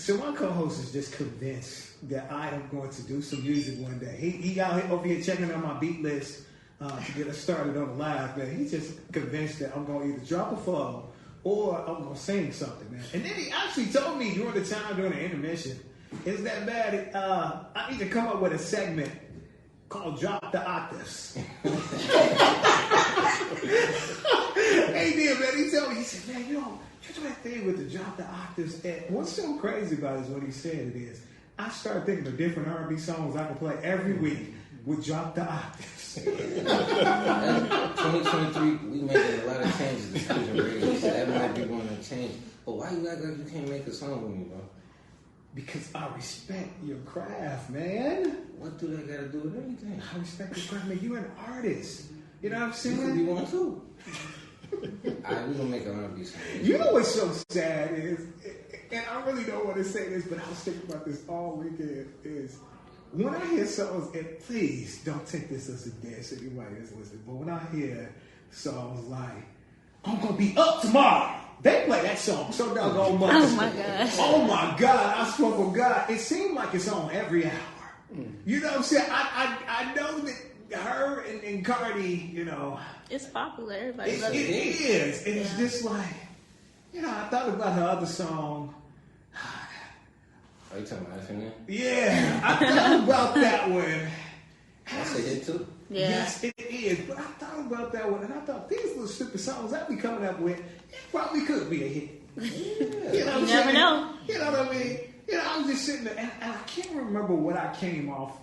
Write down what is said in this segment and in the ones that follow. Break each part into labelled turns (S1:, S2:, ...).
S1: So my co-host is just convinced that I am going to do some music one day. He got over here checking on my beat list to get us started on the live, man. He's just convinced that I'm going to either drop a flow or I'm going to sing something, man. And then he actually told me during the intermission, is that bad? I need to come up with a segment called Drop the Octaves. Hey, dear man, he told me, he said, man, you do that thing with the Drop the Octaves. And what's so crazy about it is what he said it is, I started thinking of different R&B songs I can play every week with Drop the Octaves.
S2: 2023, we making a lot of changes to Fusion Radio, so that might be one of the changes. But why you act like you can't make a song with me, bro?
S1: Because I respect your craft, man.
S2: What do that got to do with anything?
S1: I respect your craft, man. You're an artist. You know what I'm saying?
S2: You could be one too. Alright, we're gonna make an R&B song.
S1: You know what's so sad is, and I really don't want to say this, but I was thinking about this all weekend, is when I hear songs, and please don't take this as a diss, anybody that's listening, but when I hear songs like, I'm gonna be up tomorrow, they play that song so doggone much.
S3: Oh my God.
S1: Oh my God, I swear for God, it seems like it's on every hour. You know what I'm saying? I know that her and Cardi, you know,
S3: it's popular. Everybody loves
S1: it.
S3: it.
S1: It is. And it's just like, you know, I thought about her other song.
S2: Are you talking about FNN?
S1: Yeah, I thought about that one.
S2: That's a hit too.
S3: Yeah.
S1: Yes, it is. But I thought about that one, and I thought these little stupid songs I be coming up with, it probably could be a hit.
S2: Yeah.
S1: You know what I'm
S3: never
S1: saying?
S3: know.
S1: You know what I mean? You know, I was just sitting there, and I can't remember what I came up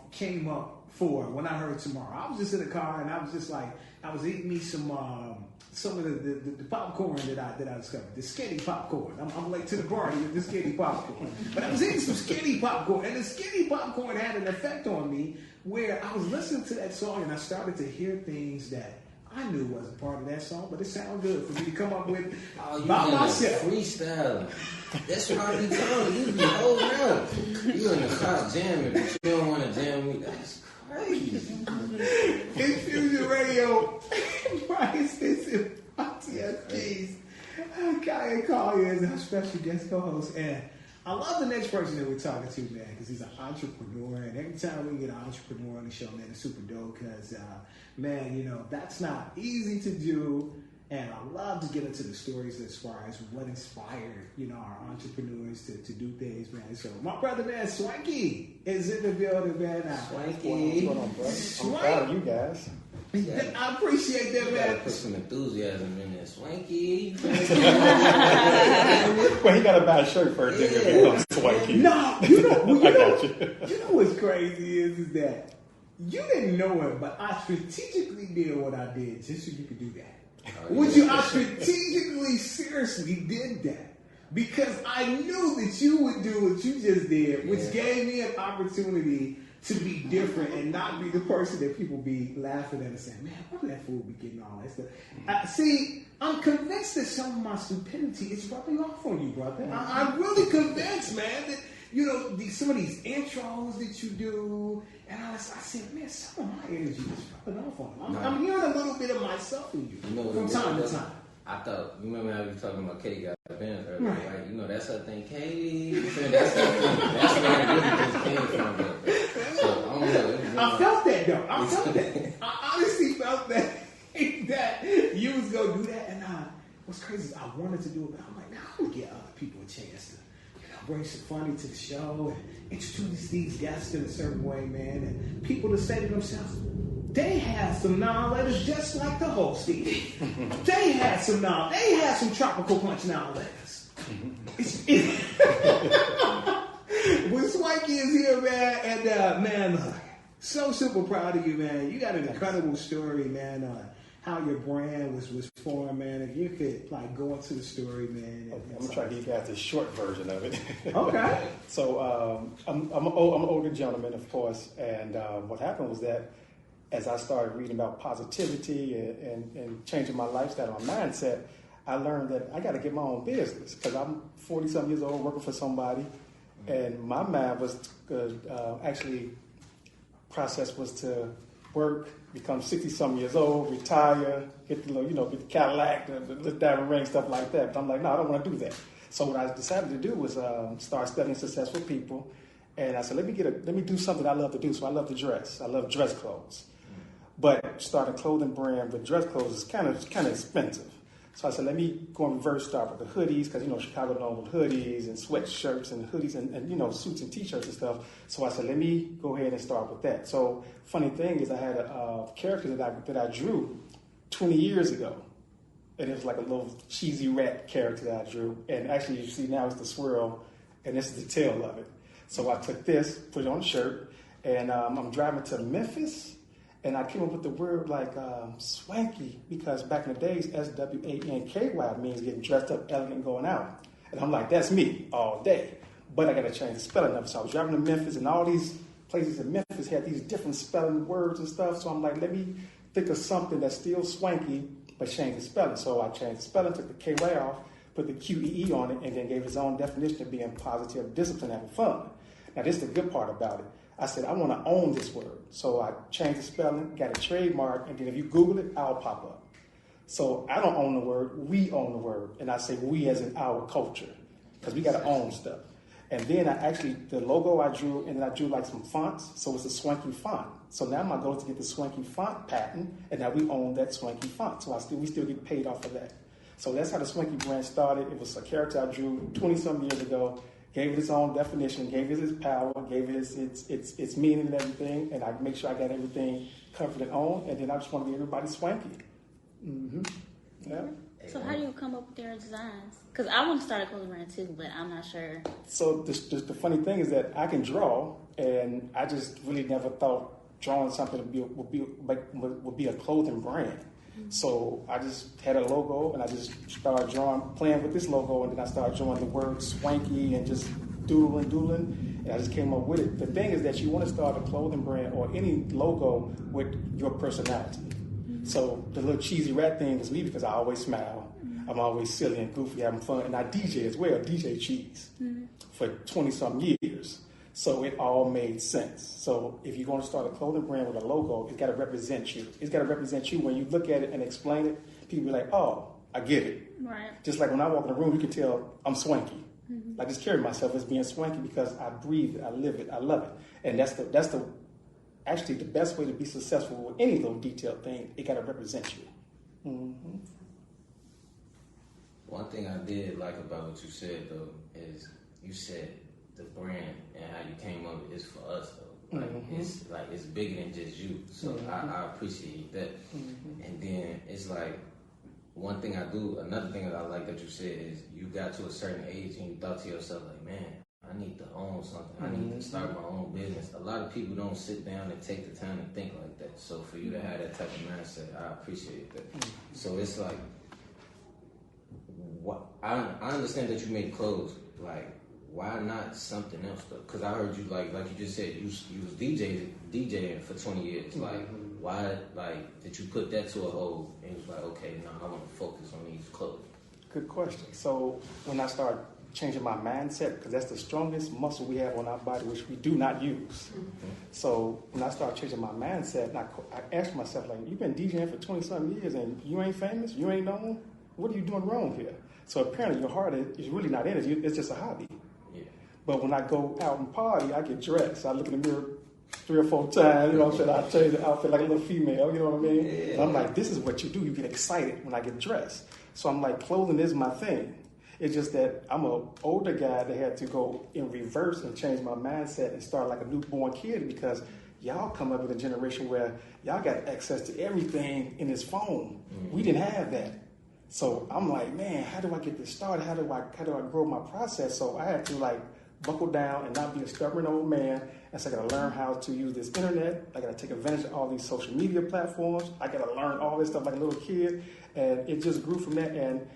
S1: for when I heard Tomorrow. I was just in the car, and I was just like, I was eating me some of the popcorn that I discovered, the skinny popcorn. I'm late to the party with the skinny popcorn, but I was eating some skinny popcorn, and the skinny popcorn had an effect on me where I was listening to that song, and I started to hear things that I knew wasn't part of that song, but it sounded good for me to come up with by myself.
S2: Freestyle. That's what I be telling you. You be holding up. You in the car jamming, but you don't want to jam me. That's crazy.
S1: It's Fusion Radio. Brian Stinson, TSG's. Kaya Collier is our special guest co-host, and I love the next person that we're talking to, man, because he's an entrepreneur, and every time we get an entrepreneur on the show, man, it's super dope, because, man, you know, that's not easy to do, and I love to get into the stories as far as what inspired, you know, our entrepreneurs to do things, man. So my brother, man, Swanqee is in the building, man.
S2: Swanqee.
S4: What's going on, bro? I'm proud of you guys.
S1: I appreciate that,
S2: You
S1: man.
S2: gotta put some enthusiasm in there. Swanqee.
S4: Well, he got to buy a shirt first, then he'll become Swanqee.
S1: No, you know what's crazy is that you didn't know it, but I strategically did what I did just so you could do that. I strategically, seriously did that because I knew that you would do what you just did, which gave me an opportunity to be different and not be the person that people be laughing at and saying, man, why would that fool be getting all that stuff? See, I'm convinced that some of my stupidity is rubbing off on you, brother. I'm really convinced, man, that, you know, some of these intros that you do, and I said, man, some of my energy is rubbing off on you. I'm hearing a little bit of myself in you, from time to time.
S2: I thought, you remember how we were talking about Katie got a band earlier, right? You know, that's her thing, Katie. That's her thing. That's where it really just came from. So, I don't know.
S1: I felt that, though. I felt that. I honestly felt that you was going to do that. And what's crazy is I wanted to do it, but I'm like, I'm going to get other people a chance to, you know, bring some funny to the show and introduce these guests in a certain way, man. And people to say to themselves, they had some non-letters just like the host did. They had some They had some tropical punch non-letters. But Swanqee is here, man, and man, look, so super proud of you, man. You got an incredible story, man. How your brand was formed, man. If you could like go into the story, man.
S4: Okay, I'm gonna try to give you guys the short version of it.
S1: Okay.
S4: So I'm an older gentleman, of course, and what happened was that as I started reading about positivity and changing my lifestyle, my mindset, I learned that I got to get my own business because I'm 40-some years old working for somebody, and my mind was actually process was to work, become 60-some years old, retire, get the get the Cadillac, the diamond ring, stuff like that. But I'm like, no, I don't want to do that. So what I decided to do was start studying successful people, and I said, let me do something I love to do. So I love to dress. I love dress clothes, but starting a clothing brand with dress clothes is kind of expensive. So I said, let me go in reverse, start with the hoodies, because, Chicago known with hoodies and sweatshirts and hoodies and suits and T-shirts and stuff. So I said, let me go ahead and start with that. So funny thing is I had a character that I drew 20 years ago. And it was like a little cheesy rat character that I drew. And actually, you see now it's the swirl, and this is the tail of it. So I took this, put it on a shirt, and I'm driving to Memphis. And I came up with the word like Swanqee, because back in the days, Swanky means getting dressed up, elegant, and going out. And I'm like, that's me all day. But I got to change the spelling of it. So I was driving to Memphis, and all these places in Memphis had these different spelling words and stuff. So I'm like, let me think of something that's still swanky, but change the spelling. So I changed the spelling, took the KY off, put the QEE on it, and then gave its own definition of being positive, discipline, having fun. Now, this is the good part about it. I said, I want to own this word. So I changed the spelling, got a trademark, and then if you Google it, I'll pop up. So I don't own the word, we own the word. And I say we as in our culture, because we got to own stuff. And then the logo I drew, and then I drew like some fonts, so it's a Swanqee font. So now my goal is to get the Swanqee font patent, and now we own that Swanqee font. So we still get paid off of that. So that's how the Swanqee brand started. It was a character I drew 20-some years ago. Gave it its own definition, gave it its power, gave it its meaning and everything, and I make sure I got everything covered and owned, and then I just want to be everybody swanky. Mm-hmm. Yeah.
S3: So how do you come up with their designs? Because I want to start a clothing brand too, but I'm not sure. So
S4: the funny thing is that I can draw, and I just really never thought drawing something would be a clothing brand. So I just had a logo, and I just started playing with this logo, and then I started drawing the word Swanqee and just doodling, and I just came up with it. The thing is that you want to start a clothing brand or any logo with your personality. Mm-hmm. So the little cheesy rat thing is me because I always smile. Mm-hmm. I'm always silly and goofy, having fun, and I DJ as well, DJ Cheese, for 20-some years. So it all made sense. So if you're going to start a clothing brand with a logo, it's got to represent you. It's got to represent you. When you look at it and explain it, people be like, oh, I get it. Right. Just like when I walk in the room, you can tell I'm swanky. Mm-hmm. I just carry myself as being swanky because I breathe it, I live it, I love it. And that's actually the best way to be successful with any little detailed thing. It got to represent you. Mm-hmm.
S2: One thing I did like about what you said, though, is you said the brand and how you came up is for us, though. Like, it's bigger than just you. So I appreciate that. Mm-hmm. And then it's like, another thing that I like that you said is you got to a certain age and you thought to yourself, like, man, I need to own something. I need to start my own business. A lot of people don't sit down and take the time to think like that. So for you to have that type of mindset, I appreciate that. Mm-hmm. So it's like, I understand that you make clothes, like, why not something else though? Because I heard you like you just said you was DJing for 20 years. Like, why did you put that to a hold and was like, okay, now I want to focus on these clothes?
S4: Good question. So when I started changing my mindset, because that's the strongest muscle we have on our body, which we do not use. Mm-hmm. So when I started changing my mindset, I asked myself, like, you've been DJing for 20-something years and you ain't famous, you ain't known. What are you doing wrong here? So apparently your heart is really not in it. It's just a hobby. But when I go out and party, I get dressed. I look in the mirror 3 or 4 times, you know what I'm saying? I change the outfit like a little female, you know what I mean? Yeah. And I'm like, this is what you do. You get excited when I get dressed. So I'm like, clothing is my thing. It's just that I'm an older guy that had to go in reverse and change my mindset and start like a newborn kid, because y'all come up with a generation where y'all got access to everything in this phone. Mm-hmm. We didn't have that. So I'm like, man, how do I get this started? How do I grow my process? So I had to like buckle down and not be a stubborn old man. And so I got to learn how to use this internet. I got to take advantage of all these social media platforms. I got to learn all this stuff like a little kid. And it just grew from that. And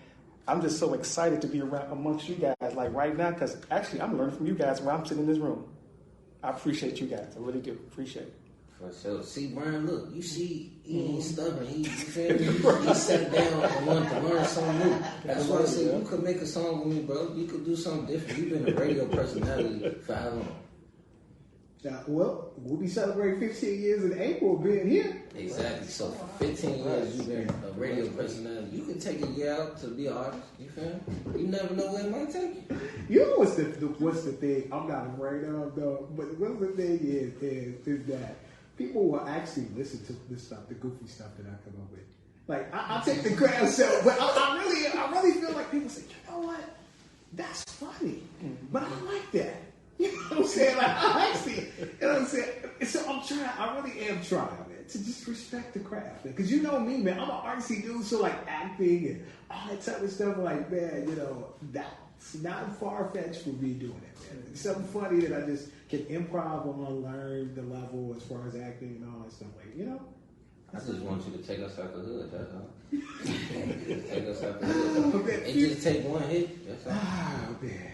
S4: I'm just so excited to be around amongst you guys like right now, because actually I'm learning from you guys while I'm sitting in this room. I appreciate you guys. I really do. Appreciate it.
S2: For sure. See, Brian, look, you see, he ain't stubborn. He sat down and wanted to learn something new. That's why I said you could make a song with me, bro. You could do something different. You've been a radio personality for how long?
S1: Well, we'll be celebrating 15 years in April being here.
S2: Exactly. So for 15 years, you've been a radio personality. You can take a year out to be an artist. You feel me? You never know where it might take you.
S1: You know what's the thing? I'm not afraid of though. But what's the thing is that people will actually listen to this stuff, the goofy stuff that I come up with. Like I take the crowd self, but I really feel like people say, you know what? That's funny, but I like that. You know what I'm saying? Like, I actually, you know what I'm saying? So I really am trying, man, to just respect the craft, man. Because you know me, man, I'm an artsy dude, so like acting and all that type of stuff, like, man, you know, that's not far-fetched for me doing it, man. It's something funny that I just can improv on, learn the level as far as acting and all that stuff, like, you know?
S2: I just want you to take us out the hood, that's all. Just take us out the hood. And just take one hit, that's all.
S1: Oh, man.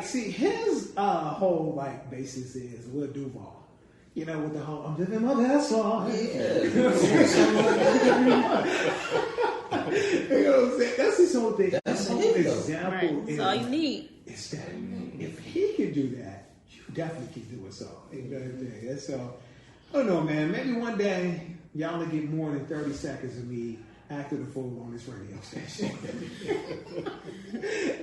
S1: See, his whole like basis is Lil Duval. You know, with the whole I'm living my best life.
S2: Yeah.
S1: You know what I'm saying? That's his whole thing. That's his whole example.
S3: Right. That's all you need.
S1: Is that if he can do that, you definitely can do it. So, you know what I'm saying? So, I don't know, man. Maybe one day y'all will get more than 30 seconds of me acting the fool on this radio station.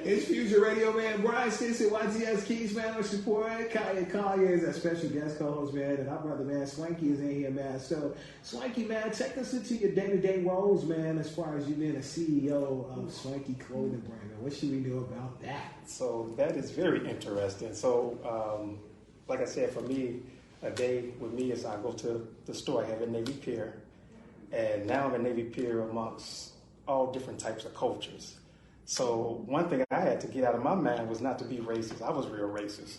S1: It's Future Radio, man. Brian Stinson, YTS Keys, man, on support. Kaya is a special guest co-host, man. And our brother, man, Swanqee is in here, man. So, Swanqee, man, take us into your day-to-day roles, man, as far as you being a CEO of Swanqee Clothing Brand. Man. What should we know about that?
S4: So, that is very interesting. So, like I said, for me, a day with me is I go to the store. I have a Navy Pier. And now I'm a Navy Pier amongst all different types of cultures. So one thing I had to get out of my mind was not to be racist. I was real racist.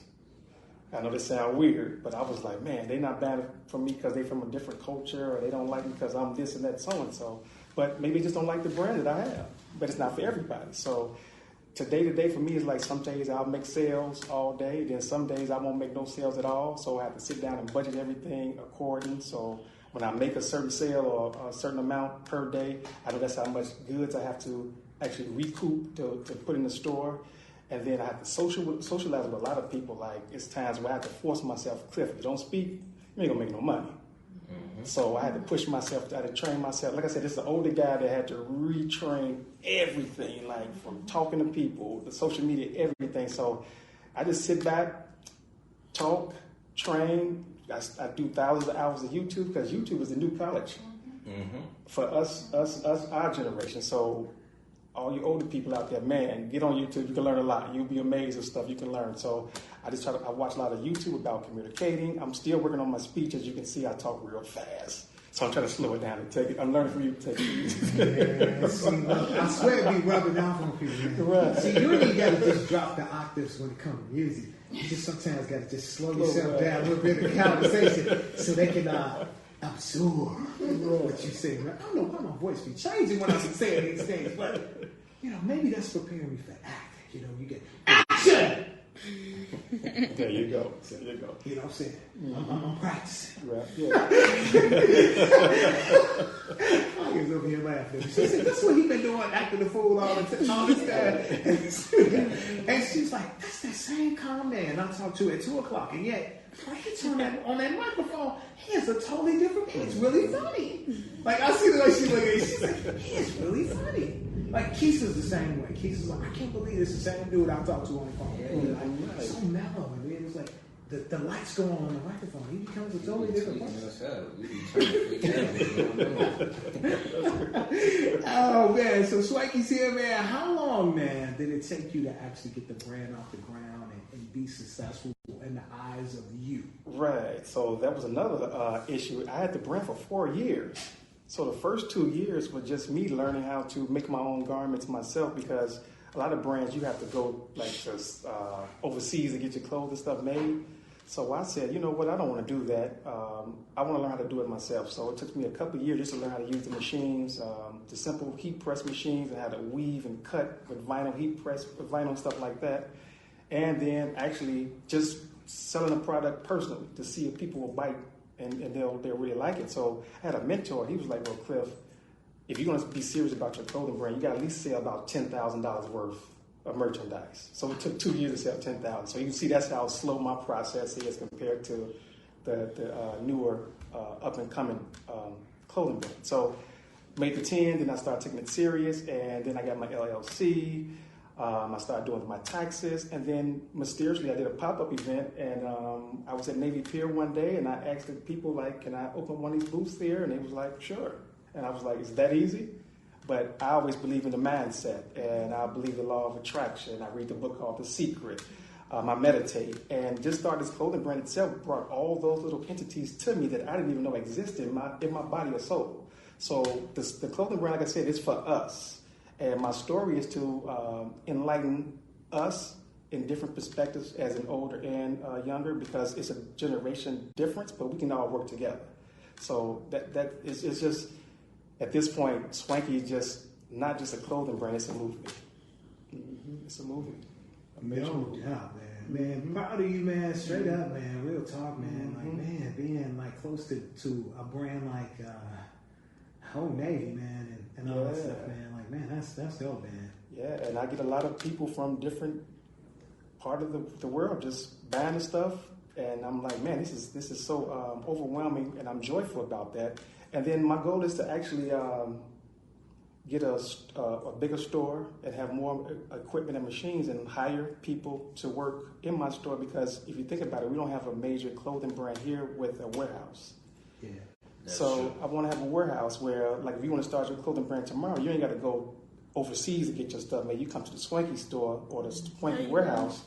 S4: I know this sounds weird, but I was like, man, they not bad for me because they from a different culture, or they don't like me because I'm this and that, so-and-so. But maybe they just don't like the brand that I have. But it's not for everybody. So day to day for me is like some days I'll make sales all day. Then some days I won't make no sales at all. So I have to sit down and budget everything according. So when I make a certain sale or a certain amount per day, I know that's how much goods I have to actually recoup to put in the store. And then I have to socialize with a lot of people. Like, it's times where I have to force myself, Cliff, if you don't speak, you ain't gonna make no money. Mm-hmm. So I had to push myself, I had to train myself. Like I said, this is an older guy that had to retrain everything, like from talking to people, the social media, everything. So I just sit back, talk, train. I do thousands of hours of YouTube because YouTube is the new college for us, our generation. So all you older people out there, man, get on YouTube. You can learn a lot. You'll be amazed at stuff you can learn. So I watch a lot of YouTube about communicating. I'm still working on my speech. As you can see, I talk real fast. So I'm trying to slow it down and take it. I'm learning from you to take it easy.
S1: Yeah, see, I swear it be rubbing off on people, man. Right. See, you ain't got to just drop the octaves when it comes to music. You just sometimes got to just slow yourself down a little bit in the conversation so they can absorb what you say. I don't know why my voice be changing when I say these things, but, you know, maybe that's preparing me for acting. You know, you get action!
S4: There you go. There you go.
S1: You know what I'm saying? I'm practicing.
S4: Right. Yeah.
S1: I was over here laughing. She said, that's what he been doing, acting the fool all this time. And she's like, that's that same calm man I talked to at 2 o'clock. And yet, when he turned on that microphone, he is a totally different man. It's really funny. Like, I see the way she look at it. She's like, he is really funny. Like, Keisha's the same way. Keisha's like, I can't believe it's the same dude I talked to on the phone. Yeah, like, so mellow. I mean, it's like, the lights go on the microphone. He becomes a totally different person. Oh, man. So, Swankee's here, man. How long, man, did it take you to actually get the brand off the ground and be successful in the eyes of you?
S4: Right. So, that was another issue. I had the brand for 4 years. So the first 2 years was just me learning how to make my own garments myself, because a lot of brands, you have to go like just overseas to get your clothes and stuff made. So I said, you know what, I don't want to do that. I want to learn how to do it myself. So it took me a couple of years just to learn how to use the machines, the simple heat press machines, and how to weave and cut with vinyl, heat press with vinyl and stuff like that. And then actually just selling the product personally to see if people will bite and they'll really like it. So I had a mentor. He was like, well, Cliff, if you're going to be serious about your clothing brand, you got to at least sell about $10,000 worth of merchandise. So it took 2 years to sell 10,000. So you can see that's how slow my process is compared to the newer up and coming clothing brand. So made the 10, then I started taking it serious, and then I got my LLC. I started doing my taxes, and then mysteriously I did a pop-up event, and I was at Navy Pier one day, and I asked the people, like, can I open one of these booths there? And they was like, sure. And I was like, is that easy? But I always believe in the mindset, and I believe the law of attraction. I read the book called The Secret. I meditate, and just start this clothing brand itself brought all those little entities to me that I didn't even know existed in my body or soul. So the clothing brand, like I said, is for us. And my story is to enlighten us in different perspectives as an older and younger, because it's a generation difference, but we can all work together. So that is just, at this point, Swanqee is just not just a clothing brand, it's a movement. Mm-hmm. It's a movement.
S1: No doubt, man. Man, proud of you, man. Straight up, man. Real talk, man. Like, man, being like close to a brand like Old Navy, man, and all that stuff, man. Like, man, that's dope, man. Yeah,
S4: and I get a lot of people from different part of the world just buying the stuff, and I'm like, man, this is so overwhelming, and I'm joyful about that. And then my goal is to actually get a bigger store and have more equipment and machines and hire people to work in my store, because if you think about it, we don't have a major clothing brand here with a warehouse.
S1: Yeah.
S4: So true. I want to have a warehouse where, like, if you want to start your clothing brand tomorrow, you ain't got to go overseas to get your stuff made. You come to the Swanqee store or the Swanqee warehouse,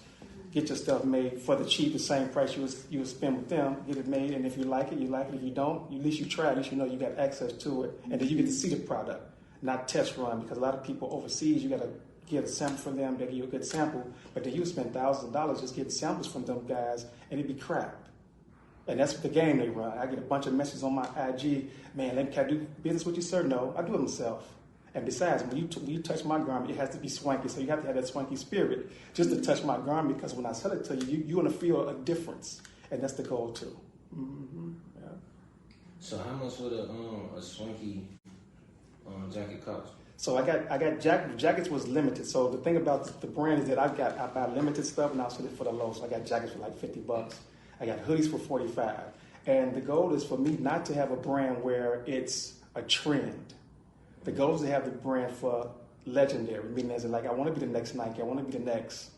S4: get your stuff made for the cheap, the same price you would spend with them, get it made, and if you like it, you like it. If you don't, at least you try, at least you know you got access to it, and then you get to see the product. Not test run, because a lot of people overseas, you got to get a sample from them, they give you a good sample, but then you spend thousands of dollars just getting samples from them guys, and it'd be crap. And that's the game they run. I get a bunch of messages on my IG, man, can I do business with you, sir? No, I do it myself. And besides, when you touch my garment, it has to be Swanqee, so you have to have that Swanqee spirit just to touch my garment, because when I sell it to you, you're going to feel a difference, and that's the goal too. Mm-hmm. Yeah.
S2: So how much would a Swanqee jacket cost?
S4: So I got jackets was limited. So the thing about the brand is that I buy limited stuff and I'll sell it for the low. So I got jackets for like $50. I got hoodies for $45. And the goal is for me not to have a brand where it's a trend. The goal is to have the brand for legendary, meaning as in, like, I want to be the next Nike, I want to be the next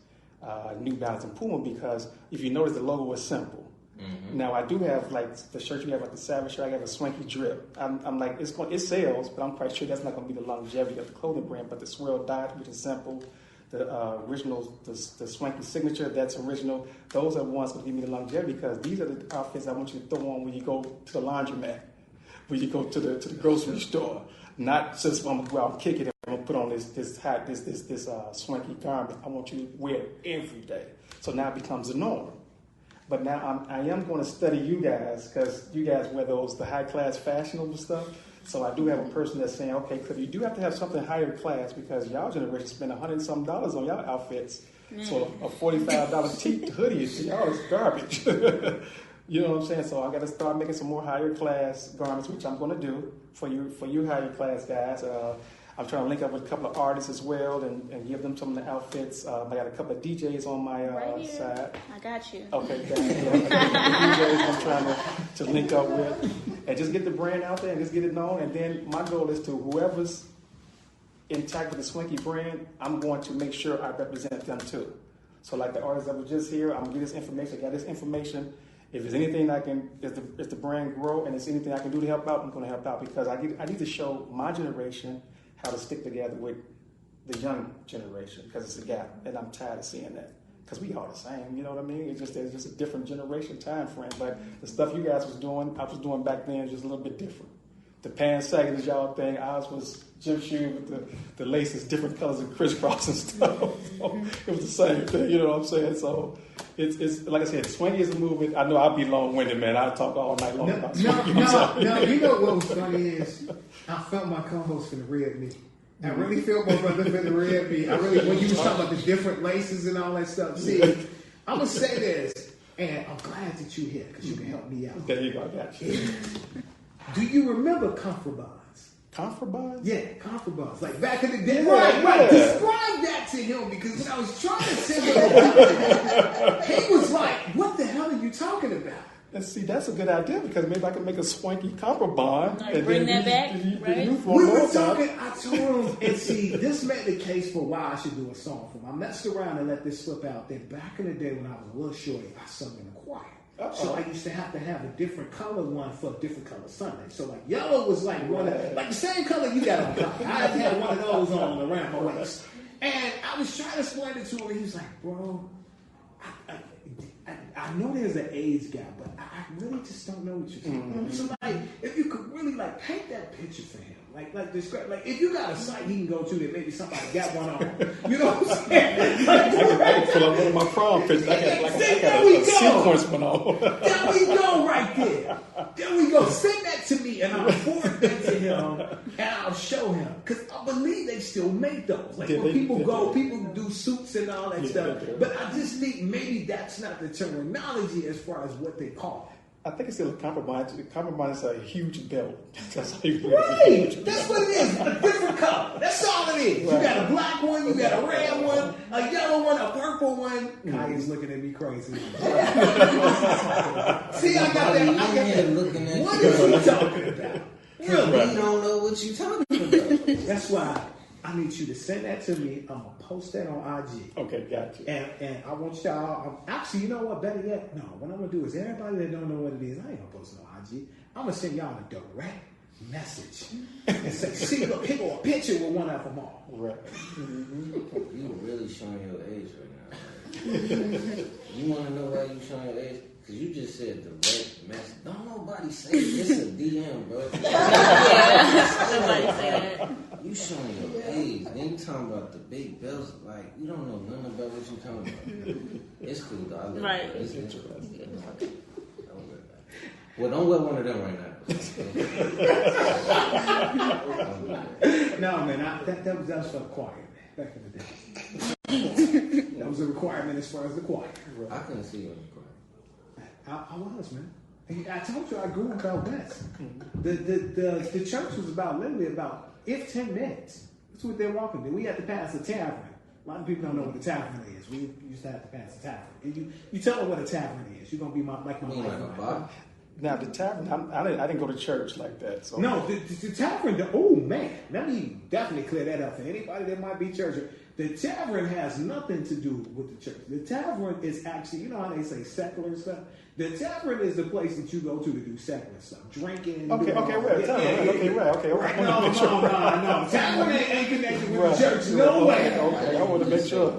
S4: New Balance and Puma, because if you notice, the logo is simple. Mm-hmm. Now I do have, like, the shirt you have, like the Savage shirt. I have a Swanqee drip. I'm like, it sells, but I'm quite sure that's not going to be the longevity of the clothing brand. But the swirl dot, which is simple, the original, the Swanqee signature, that's original. Those are the ones that give me the longevity, because these are the outfits I want you to throw on when you go to the laundromat, when you go to the grocery store. Not just I'm gonna go out and kick it and I'm gonna put on this Swanqee garment. I want you to wear it every day. So now it becomes the norm. But now I am going to study you guys, because you guys wear the high-class fashionable stuff. So I do have a person that's saying, okay, Cliff, you do have to have something higher class, because y'all generation spend $100 and some on y'all outfits. So a $45 hoodie to y'all is garbage. You know what I'm saying? So I got to start making some more higher class garments, which I'm going to do for you higher class guys. I'm trying to link up with a couple of artists as well and give them some of the outfits. I got a couple of DJs on my side.
S3: I got you.
S4: Okay, got you. DJs I'm trying to link up with. And just get the brand out there and just get it known. And then my goal is to, whoever's intact with the Swanqee brand, I'm going to make sure I represent them too. So like the artists that were just here, I'm going to get this information. I got this information. If there's anything if the brand grow and there's anything I can do to help out, I'm going to help out, because I need to show my generation how to stick together with the young generation, because it's a gap, and I'm tired of seeing that, because we all the same, you know what I mean? It's just a different generation time frame, but the stuff you guys was doing, I was doing back then, just a little bit different. The pants sagging is y'all thing. Ours was gym shoe with the laces, different colors and crisscross and stuff. So it was the same thing, you know what I'm saying? So it's like I said, Swanqee is a movement. I know I'll be long-winded, man. I'll talk all night long about Swanqee.
S1: No, you know what was funny is I felt my co-host finna rib me. I really felt my brother finna rib me. When you was talking about the different laces and all that stuff. See, I'm gonna say this, and I'm glad that you're here, because you can help me out.
S4: There you go, I got you.
S1: Do you remember Comfort Bonds?
S4: Comfort buns?
S1: Yeah, comfort buns. Like back in the day.
S4: Yeah,
S1: Right.
S4: yeah.
S1: Describe that to him, because when I was trying to send him, he was like, what the hell are you talking about?
S4: And see, that's a good idea, because maybe I can make a Swanqee comfort bun.
S3: Like, bring that back, right?
S1: We were talking, I told him, and see, this made the case for why I should do a song for him. I messed around and let this slip out that back in the day when I was a little shorty, I sung in the choir. So I used to have a different color one for a different color Sunday. So like yellow was like one of, like the same color you got on. I had one of those on around my waist. And I was trying to explain it to him, and he was like, bro, I know there's an age gap, but I really just don't know what you're talking about. So like, if you could really like paint that picture for him, like describe, like if you got a site he can go to that maybe somebody got one on, you know what I'm saying?
S4: I can pull up one of my prom pictures. I got a sequence one on.
S1: There we go, right there. There we go. Send that to me, and I'll forward that to him, and I'll show him, because I believe they still make those. Like when people people do suits and all that stuff. But I just think maybe that's not the terminology as far as what they call it.
S4: I think it's still a compromise. A compromise is a huge belt. That's how you
S1: Right. That's what it is. A different color. That's all it is. Right. You got a black one, you got a red one, a yellow one, a purple one. Kai's looking at me crazy. See, I got that.
S2: Looking at
S1: what is he talking about?
S2: Really? You don't know what you talking about.
S1: That's why I need you to send that to me. I'm gonna post that on IG.
S4: Okay, got you.
S1: And I want y'all. Actually, you know what? Better yet, no. What I'm gonna do is everybody that don't know what it is, I ain't gonna post it on IG. I'm gonna send y'all a direct message and say, "See, look, here go a picture with one of them all."
S4: Right.
S2: You really showing your age right now. You want to know why you showing your age? Because you just said direct message. Don't nobody say it's a DM, bro.
S3: Nobody say that.
S2: You showing your age. Then you talking about the big bells. Like, you don't know nothing about what you talking about. It's cool, though.
S3: Right.
S2: It's interesting. Don't worry about it. Well, don't wear one of them right
S1: now. No, man. That was for the choir, man. Back in the day. That was a requirement as far as the choir.
S2: I couldn't see you in the choir.
S1: I was, man. I told you I grew up out west. The church was literally about 10 minutes. That's what they're walking to. We had to pass a tavern. A lot of people don't know what a tavern is. We used to have to pass a tavern. And you tell them what a tavern is. You're gonna be like my wife.
S4: Now the tavern, I didn't go to church like that. So
S1: no, the tavern. Oh man, let me definitely clear that up for anybody that might be church. The tavern has nothing to do with the church. The tavern is actually, you know how they say secular stuff? The tavern is the place that you go to do secular stuff. Drinking.
S4: Okay, right.
S1: No. Tavern ain't connected with the church. No way.
S4: Okay, I want to make sure.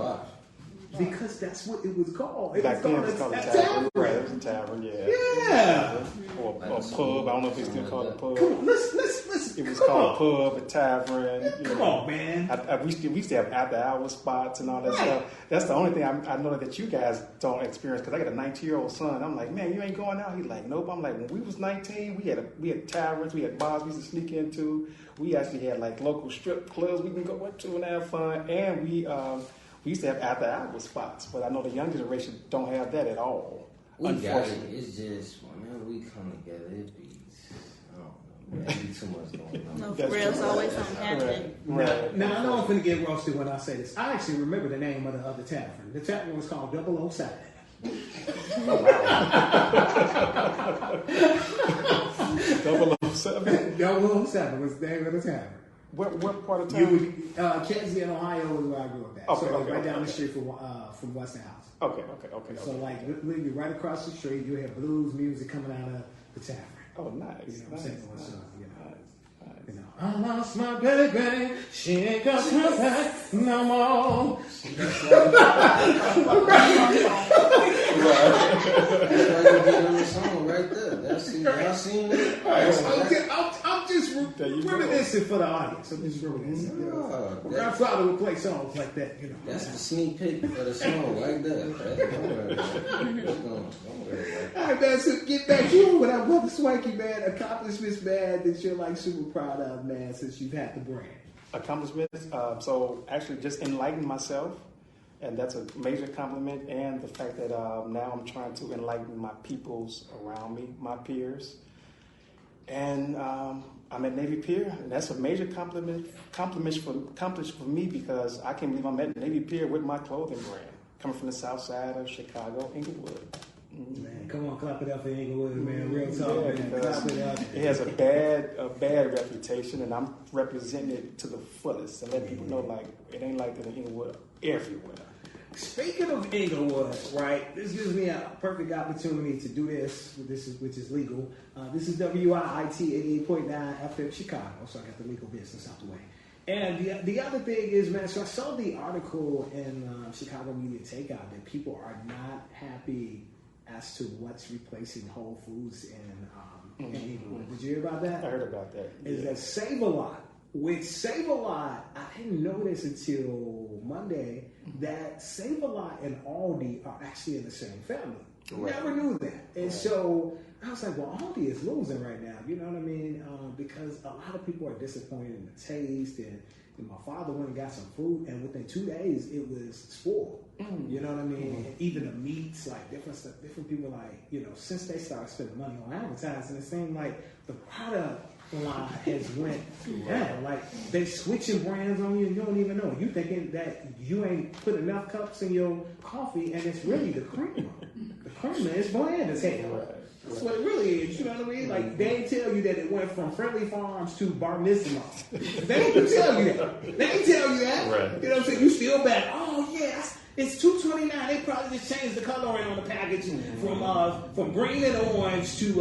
S1: Because that's what it was called. It
S4: Back then, it was called a tavern. Right, it was a tavern, yeah. Or a pub. I don't know if they still call it a pub.
S1: Come on, listen.
S4: It was called a pub, a tavern.
S1: Come on, man.
S4: We used to have after-hour spots and all that stuff. That's the only thing I know that you guys don't experience, because I got a 19-year-old son. I'm like, man, you ain't going out? He's like, nope. I'm like, when we was 19, we had taverns, we had bars we used to sneak into. We actually had like local strip clubs we can go to and have fun. And we used to have after-hour spots, but I know the young generation don't have that at all.
S2: We got it. It's just whenever we come together, it be, I don't know, man, too much going on.
S3: No, for real, it's always something happening.
S4: Right.
S1: Now I know I'm going to get roasted when I say this. I actually remember the name of the other tavern. The tavern was called 007.
S4: 007?
S1: 007 was the name of the tavern.
S4: What part of town?
S1: Kensington, Ohio is where I grew up at.
S4: Okay,
S1: so
S4: okay,
S1: right down the street from Weston House.
S4: Okay.
S1: So like literally right across the street, you have blues music coming out of the tavern.
S4: Oh, nice.
S1: You know what I'm saying?
S4: Nice.
S1: You know, I lost my baby, she ain't got her back no more.
S2: That's why you get on the song right there. Y'all seen it?
S1: I'm just reminiscing for the audience. I'm just reminiscing. My grandfather would play songs like that. You know,
S2: that's the sneak peek for the song right there. Don't worry about it.
S1: All right, man. So get back to what I brother Swanqee, man. Accomplishments, man, that you're like super proud of, man, since you've had the brand.
S4: Accomplishments. So actually, just enlighten myself. And that's a major compliment, and the fact that now I'm trying to enlighten my peoples around me, my peers. And I'm at Navy Pier, and that's a major accomplishment for me because I can't believe I'm at Navy Pier with my clothing brand, coming from the south side of Chicago, Inglewood.
S1: Man, come on, clap it up for Inglewood, man. Real talk, man. Clap it up.
S4: It has a bad reputation, and I'm representing it to the fullest and let people know, like, it ain't like that in Inglewood everywhere.
S1: Speaking of Inglewood, right, this gives me a perfect opportunity to do this, which is legal. This is WIIT 88.9 FM Chicago, so I got the legal business out the way. And the other thing is, man, so I saw the article in Chicago Media Takeout that people are not happy as to what's replacing Whole Foods in Inglewood. Did you hear about that?
S4: I heard about that.
S1: Is that Save-A-Lot. With Save-A-Lot, I didn't know this until Monday, that Save-A-Lot and Aldi are actually in the same family. Right. Never knew that. And so I was like, well, Aldi is losing right now. You know what I mean? Because a lot of people are disappointed in the taste. And my father went and got some food, and within 2 days, it was spoiled. You know what I mean? And even the meats, like different stuff, different people, like, you know, since they started spending money on advertising, it seemed like the product line has went down. Like, they switching brands on you and you don't even know. You thinking that you ain't put enough cups in your coffee, and it's really the creamer. The creamer is bland as hell.
S4: Right.
S1: That's what it really is. You know what I mean? Like, they ain't tell you that it went from Friendly Farms to Barnissimo. They ain't tell you that. They ain't tell you that.
S4: Right.
S1: You know what I'm saying? You still back. Oh yeah, it's $2.29. They probably just changed the coloring on the package from green and orange to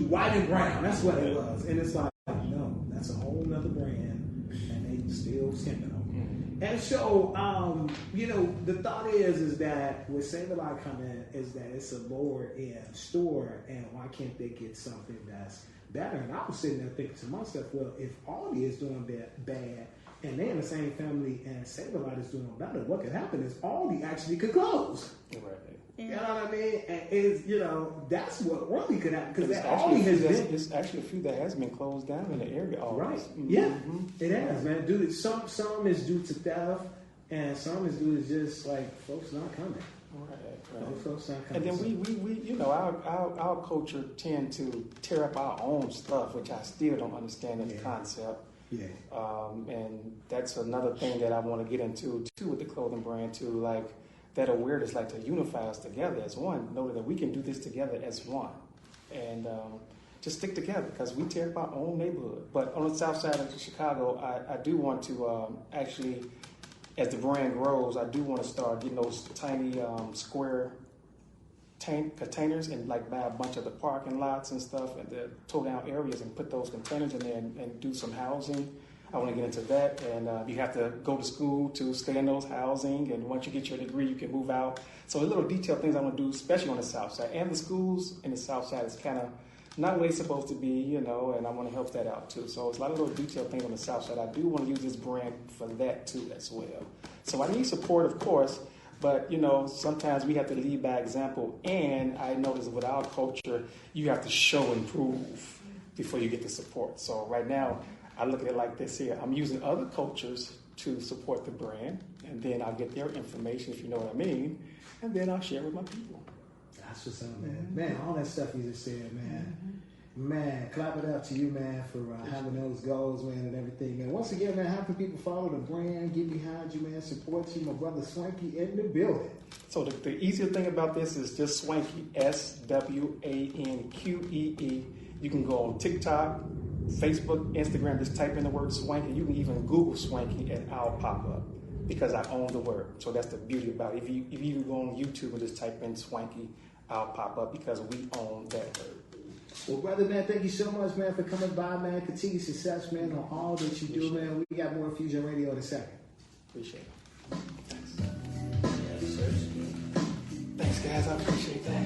S1: white and brown. That's what it was. And it's like, no, that's a whole nother brand, and they still skimping on it. And so, you know, the thought is that with Save-A-Lot coming, is that it's a lower end store, and why can't they get something that's better? And I was sitting there thinking to myself, well, if Aldi is doing bad, and they're in the same family, and Save-A-Lot is doing better, what could happen is Aldi actually could close.
S4: Right.
S1: You know what I mean? And it's, you know, that's what really could happen, because
S4: It's actually a few that has been closed down in the area.
S1: Right. Yeah, it has, man. Dude, some is due to theft, and some is due to just like folks not coming.
S4: Right.
S1: Folks not coming.
S4: And then we you know, our culture tend to tear up our own stuff, which I still don't understand as a concept.
S1: Yeah.
S4: And that's another thing that I want to get into too with the clothing brand too, like that awareness, like to unify us together as one, know that we can do this together as one, and just stick together because we tear up our own neighborhood. But on the south side of Chicago, I do want to actually, as the brand grows, I do want to start getting those tiny square containers and like buy a bunch of the parking lots and stuff and the tow down areas and put those containers in there and do some housing. I want to get into that, and you have to go to school to stay in those housing, and once you get your degree, you can move out. So the little detailed things I want to do, especially on the south side, and the schools in the south side is kind of not where it's supposed to be, you know, and I want to help that out too. So it's a lot of little detailed things on the south side. I do want to use this brand for that too as well. So I need support, of course, but, you know, sometimes we have to lead by example, and I notice with our culture, you have to show and prove before you get the support. So right now, I look at it like this here. I'm using other cultures to support the brand, and then I'll get their information, if you know what I mean, and then I'll share with my people.
S1: That's what's up, man. Man, all that stuff you just said, man. Man, clap it up to you, man, for having those goals, man, and everything, man. Once again, man, how can people follow the brand, get behind you, man, support you? My brother Swanqee in the building.
S4: So the easier thing about this is just Swanqee, SWANQEE. You can go on TikTok, Facebook, Instagram, just type in the word Swanqee. You can even Google Swanqee and I'll pop up because I own the word. So that's the beauty about it. If you even go on YouTube and just type in Swanqee, I'll pop up because we own that word.
S1: Well, brother, man, thank you so much, man, for coming by, man. Continue success, man, on all that you do, man. We got more Fusion Radio in a second.
S4: Appreciate it. Thanks. Thanks, guys. I appreciate that.